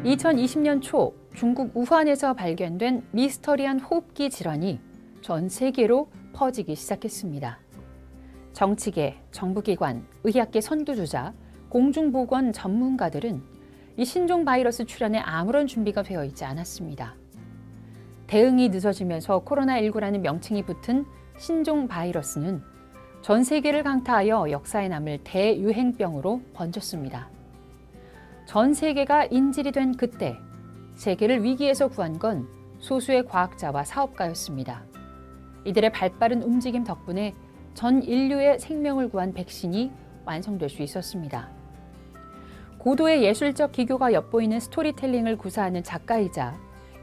2020년 초 중국 우한에서 발견된 미스터리한 호흡기 질환이 전 세계로 퍼지기 시작했습니다. 정치계, 정부기관, 의학계 선두주자, 공중보건 전문가들은 이 신종 바이러스 출현에 아무런 준비가 되어 있지 않았습니다. 대응이 늦어지면서 코로나19라는 명칭이 붙은 신종 바이러스는 전 세계를 강타하여 역사에 남을 대유행병으로 번졌습니다. 전 세계가 인질이 된 그때 세계를 위기에서 구한 건 소수의 과학자와 사업가였습니다. 이들의 발빠른 움직임 덕분에 전 인류의 생명을 구한 백신이 완성될 수 있었습니다. 고도의 예술적 기교가 엿보이는 스토리텔링을 구사하는 작가이자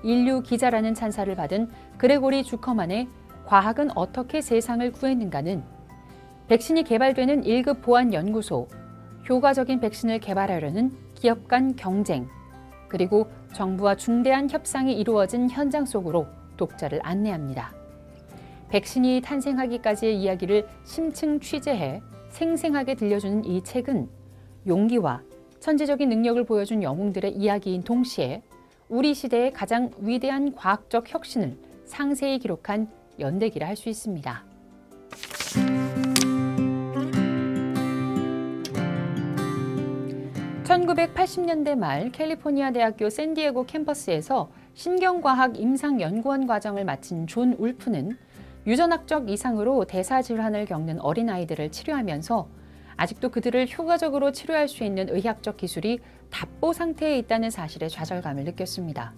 인류 기자라는 찬사를 받은 그레고리 주커만의 과학은 어떻게 세상을 구했는가는 백신이 개발되는 1급 보안 연구소, 효과적인 백신을 개발하려는 기업 간 경쟁, 그리고 정부와 중대한 협상이 이루어진 현장 속으로 독자를 안내합니다. 백신이 탄생하기까지의 이야기를 심층 취재해 생생하게 들려주는 이 책은 용기와 천재적인 능력을 보여준 영웅들의 이야기인 동시에 우리 시대의 가장 위대한 과학적 혁신을 상세히 기록한 연대기라 할 수 있습니다. (1980년대) 말 캘리포니아 대학교 샌디에고 캠퍼스에서 신경과학 임상연구원 과정을 마친 존 울프는 유전학적 이상으로 대사질환을 겪는 어린아이들을 치료하면서 아직도 그들을 효과적으로 치료할 수 있는 의학적 기술이 답보 상태에 있다는 사실에 좌절감을 느꼈습니다.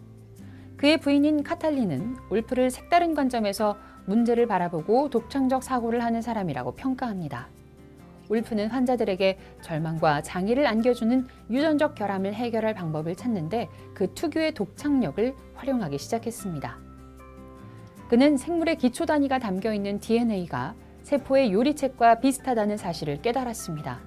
그의 부인인 카탈린은 울프를 색다른 관점에서 문제를 바라보고 독창적 사고를 하는 사람이라고 평가합니다. 울프는 환자들에게 절망과 장애를 안겨주는 유전적 결함을 해결할 방법을 찾는데 그 특유의 독창력을 활용하기 시작했습니다. 그는 생물의 기초 단위가 담겨있는 DNA가 세포의 요리책과 비슷하다는 사실을 깨달았습니다.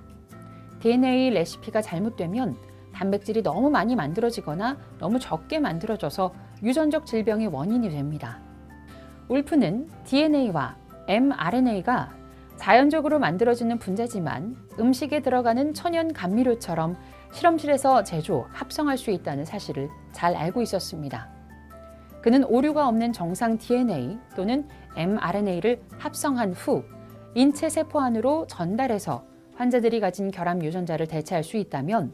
DNA 레시피가 잘못되면 단백질이 너무 많이 만들어지거나 너무 적게 만들어져서 유전적 질병의 원인이 됩니다. 울프는 DNA와 mRNA가 자연적으로 만들어지는 분자지만 음식에 들어가는 천연 감미료처럼 실험실에서 제조, 합성할 수 있다는 사실을 잘 알고 있었습니다. 그는 오류가 없는 정상 DNA 또는 mRNA를 합성한 후 인체 세포 안으로 전달해서 환자들이 가진 결함 유전자를 대체할 수 있다면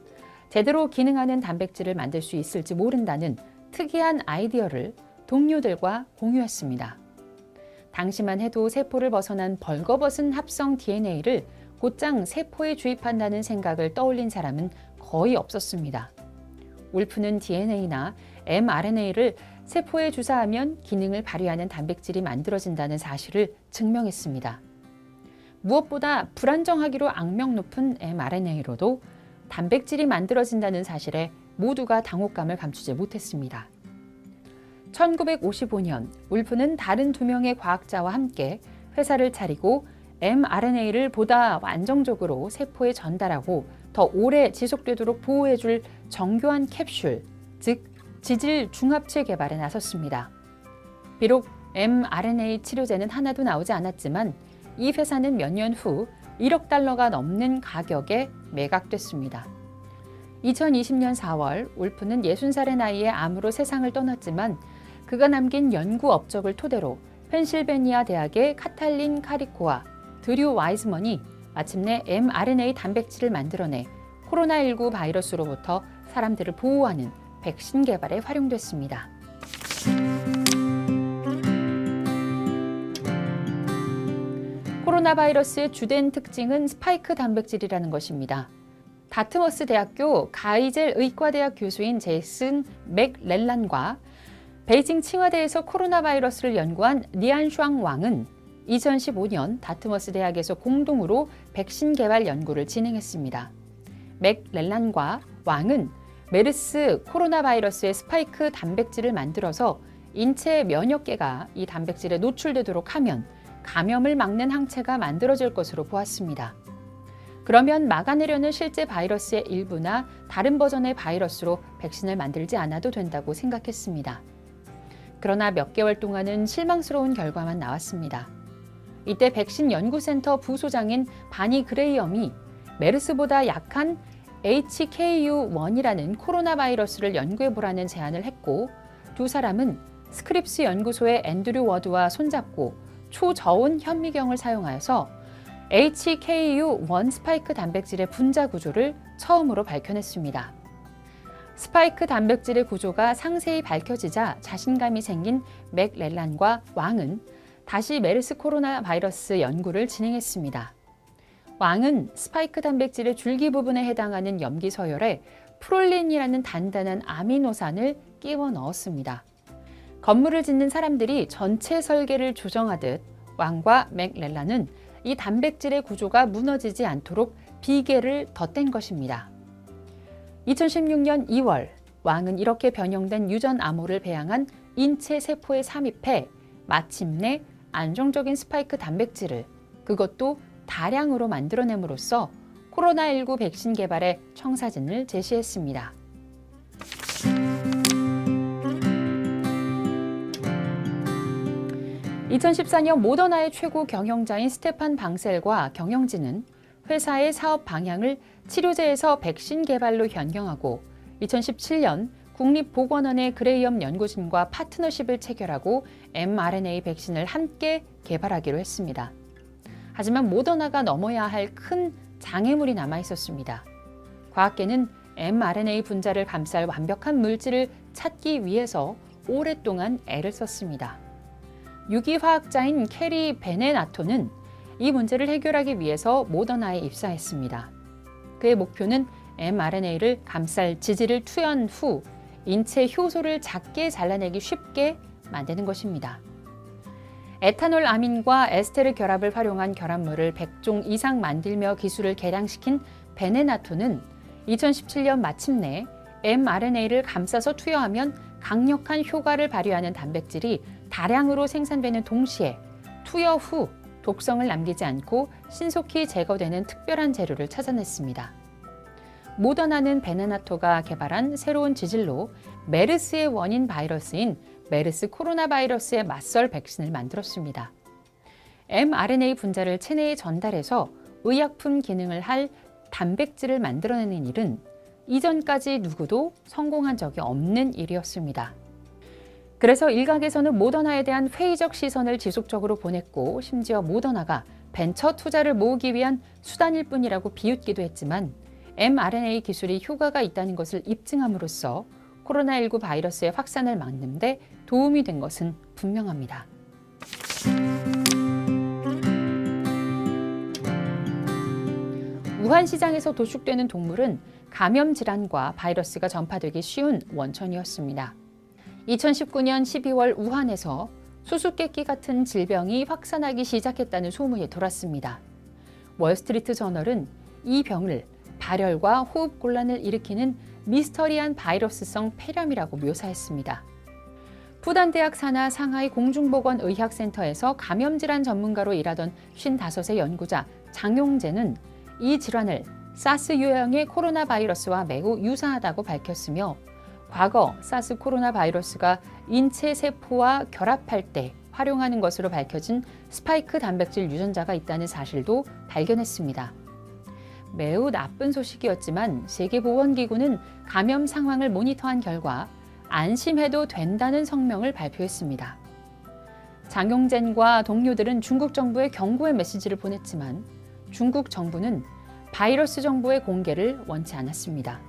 제대로 기능하는 단백질을 만들 수 있을지 모른다는 특이한 아이디어를 동료들과 공유했습니다. 당시만 해도 세포를 벗어난 벌거벗은 합성 DNA를 곧장 세포에 주입한다는 생각을 떠올린 사람은 거의 없었습니다. 울프는 DNA나 mRNA를 세포에 주사하면 기능을 발휘하는 단백질이 만들어진다는 사실을 증명했습니다. 무엇보다 불안정하기로 악명 높은 mRNA로도 단백질이 만들어진다는 사실에 모두가 당혹감을 감추지 못했습니다. 1955년 울프는 다른 2명의 과학자와 함께 회사를 차리고 mRNA를 보다 안정적으로 세포에 전달하고 더 오래 지속되도록 보호해줄 정교한 캡슐, 즉 지질 중합체 개발에 나섰습니다. 비록 mRNA 치료제는 하나도 나오지 않았지만 이 회사는 몇 년 후 1억 달러가 넘는 가격에 매각됐습니다. 2020년 4월 울프는 60살의 나이에 암으로 세상을 떠났지만 그가 남긴 연구 업적을 토대로 펜실베니아 대학의 카탈린 카리코와 드류 와이즈먼이 마침내 mRNA 단백질을 만들어내 코로나19 바이러스로부터 사람들을 보호하는 백신 개발에 활용됐습니다. 코로나 바이러스의 주된 특징은 스파이크 단백질이라는 것입니다. 다트머스 대학교 가이젤 의과대학 교수인 제이슨 맥렐란과 베이징 칭화대에서 코로나 바이러스를 연구한 리안샹 왕은 2015년 다트머스 대학에서 공동으로 백신 개발 연구를 진행했습니다. 맥렐란과 왕은 메르스 코로나 바이러스의 스파이크 단백질을 만들어서 인체 면역계가 이 단백질에 노출되도록 하면 감염을 막는 항체가 만들어질 것으로 보았습니다. 그러면 막아내려는 실제 바이러스의 일부나 다른 버전의 바이러스로 백신을 만들지 않아도 된다고 생각했습니다. 그러나 몇 개월 동안은 실망스러운 결과만 나왔습니다. 이때 백신 연구센터 부소장인 바니 그레이엄이 메르스보다 약한 HKU1이라는 코로나 바이러스를 연구해보라는 제안을 했고, 두 사람은 스크립스 연구소의 앤드류 워드와 손잡고 초저온 현미경을 사용하여서 HKU1 스파이크 단백질의 분자 구조를 처음으로 밝혀냈습니다. 스파이크 단백질의 구조가 상세히 밝혀지자 자신감이 생긴 맥렐란과 왕은 다시 메르스 코로나 바이러스 연구를 진행했습니다. 왕은 스파이크 단백질의 줄기 부분에 해당하는 염기 서열에 프롤린이라는 단단한 아미노산을 끼워 넣었습니다. 건물을 짓는 사람들이 전체 설계를 조정하듯 왕과 맥렐란은 이 단백질의 구조가 무너지지 않도록 비계를 덧댄 것입니다. 2016년 2월 왕은 이렇게 변형된 유전 암호를 배양한 인체 세포에 삽입해 마침내 안정적인 스파이크 단백질을, 그것도 다량으로 만들어냄으로써 코로나19 백신 개발의 청사진을 제시했습니다. (2014년) 모더나의 최고 경영자인 스테판 방셀과 경영진은 회사의 사업 방향을 치료제에서 백신 개발로 변경하고 2017년 국립보건원의 그레이엄 연구진과 파트너십을 체결하고 mRNA 백신을 함께 개발하기로 했습니다. 하지만 모더나가 넘어야 할 큰 장애물이 남아 있었습니다. 과학계는 mRNA 분자를 감쌀 완벽한 물질을 찾기 위해서 오랫동안 애를 썼습니다. 유기화학자인 캐리 베네나토는 이 문제를 해결하기 위해서 모더나에 입사했습니다. 그의 목표는 mRNA를 감쌀 지질을 투여한 후 인체 효소를 작게 잘라내기 쉽게 만드는 것입니다. 에탄올 아민과 에스테르 결합을 활용한 결합물을 100종 이상 만들며 기술을 개량시킨 베네나토는 2017년 마침내 mRNA를 감싸서 투여하면 강력한 효과를 발휘하는 단백질이 다량으로 생산되는 동시에 투여 후 독성을 남기지 않고 신속히 제거되는 특별한 재료를 찾아냈습니다. 모더나는 베네나토가 개발한 새로운 지질로 메르스의 원인 바이러스인 메르스 코로나 바이러스에 맞설 백신을 만들었습니다. mRNA 분자를 체내에 전달해서 의약품 기능을 할 단백질을 만들어내는 일은 이전까지 누구도 성공한 적이 없는 일이었습니다. 그래서 일각에서는 모더나에 대한 회의적 시선을 지속적으로 보냈고, 심지어 모더나가 벤처 투자를 모으기 위한 수단일 뿐이라고 비웃기도 했지만 mRNA 기술이 효과가 있다는 것을 입증함으로써 코로나19 바이러스의 확산을 막는 데 도움이 된 것은 분명합니다. 우한 시장에서 도축되는 동물은 감염 질환과 바이러스가 전파되기 쉬운 원천이었습니다. 2019년 12월 우한에서 수수께끼 같은 질병이 확산하기 시작했다는 소문이 돌았습니다. 월스트리트 저널은 이 병을 발열과 호흡곤란을 일으키는 미스터리한 바이러스성 폐렴이라고 묘사했습니다. 푸단대학 산하 상하이 공중보건의학센터에서 감염질환 전문가로 일하던 55세 연구자 장용재는 이 질환을 사스 유형의 코로나 바이러스와 매우 유사하다고 밝혔으며, 과거 사스 코로나 바이러스가 인체 세포와 결합할 때 활용하는 것으로 밝혀진 스파이크 단백질 유전자가 있다는 사실도 발견했습니다. 매우 나쁜 소식이었지만 세계보건기구는 감염 상황을 모니터한 결과 안심해도 된다는 성명을 발표했습니다. 장용젠과 동료들은 중국 정부에 경고의 메시지를 보냈지만 중국 정부는 바이러스 정보의 공개를 원치 않았습니다.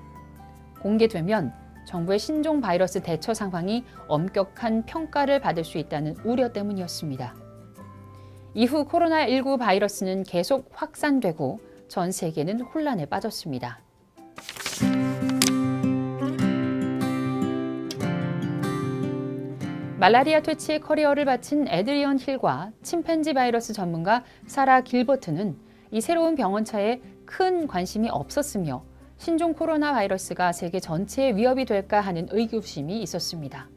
공개되면 정부의 신종 바이러스 대처 상황이 엄격한 평가를 받을 수 있다는 우려 때문이었습니다. 이후 코로나19 바이러스는 계속 확산되고 전 세계는 혼란에 빠졌습니다. 말라리아 퇴치에 커리어를 바친 에드리언 힐과 침팬지 바이러스 전문가 사라 길버트는 이 새로운 병원차에 큰 관심이 없었으며 신종 코로나 바이러스가 세계 전체에 위협이 될까 하는 의구심이 있었습니다.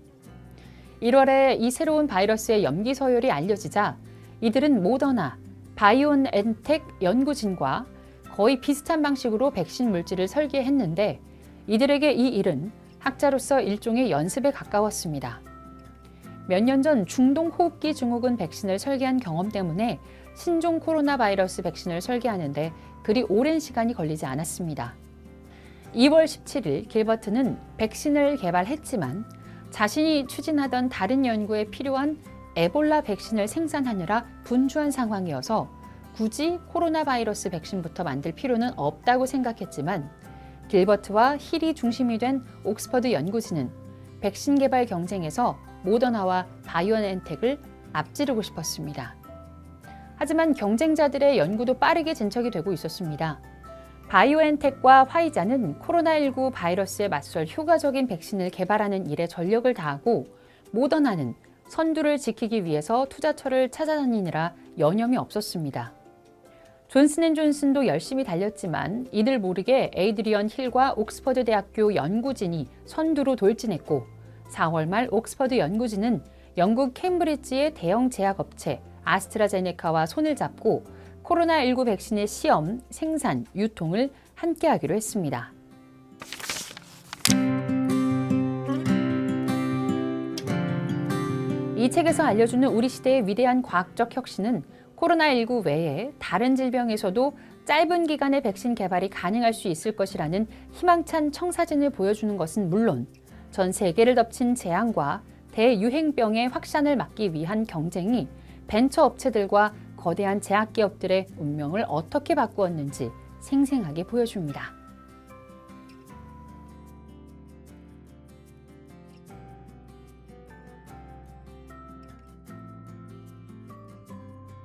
1월에 이 새로운 바이러스의 염기 서열이 알려지자 이들은 모더나, 바이온엔텍 연구진과 거의 비슷한 방식으로 백신 물질을 설계했는데 이들에게 이 일은 학자로서 일종의 연습에 가까웠습니다. 몇 년 전 중동 호흡기 증후군 백신을 설계한 경험 때문에 신종 코로나 바이러스 백신을 설계하는데 그리 오랜 시간이 걸리지 않았습니다. 2월 17일 길버트는 백신을 개발했지만 자신이 추진하던 다른 연구에 필요한 에볼라 백신을 생산하느라 분주한 상황이어서 굳이 코로나 바이러스 백신부터 만들 필요는 없다고 생각했지만 길버트와 힐이 중심이 된 옥스퍼드 연구진은 백신 개발 경쟁에서 모더나와 바이오엔텍을 앞지르고 싶었습니다. 하지만 경쟁자들의 연구도 빠르게 진척이 되고 있었습니다. 바이오엔텍과 화이자는 코로나19 바이러스에 맞설 효과적인 백신을 개발하는 일에 전력을 다하고 모더나는 선두를 지키기 위해서 투자처를 찾아다니느라 여념이 없었습니다. 존슨앤존슨도 열심히 달렸지만 이들 모르게 에이드리언 힐과 옥스퍼드 대학교 연구진이 선두로 돌진했고 4월 말 옥스퍼드 연구진은 영국 캠브리지의 대형 제약업체 아스트라제네카와 손을 잡고 코로나19 백신의 시험, 생산, 유통을 함께하기로 했습니다. 이 책에서 알려주는 우리 시대의 위대한 과학적 혁신은 코로나19 외에 다른 질병에서도 짧은 기간의 백신 개발이 가능할 수 있을 것이라는 희망찬 청사진을 보여주는 것은 물론 전 세계를 덮친 재앙과 대유행병의 확산을 막기 위한 경쟁이 벤처 업체들과 거대한 제약기업들의 운명을 어떻게 바꾸었는지 생생하게 보여줍니다.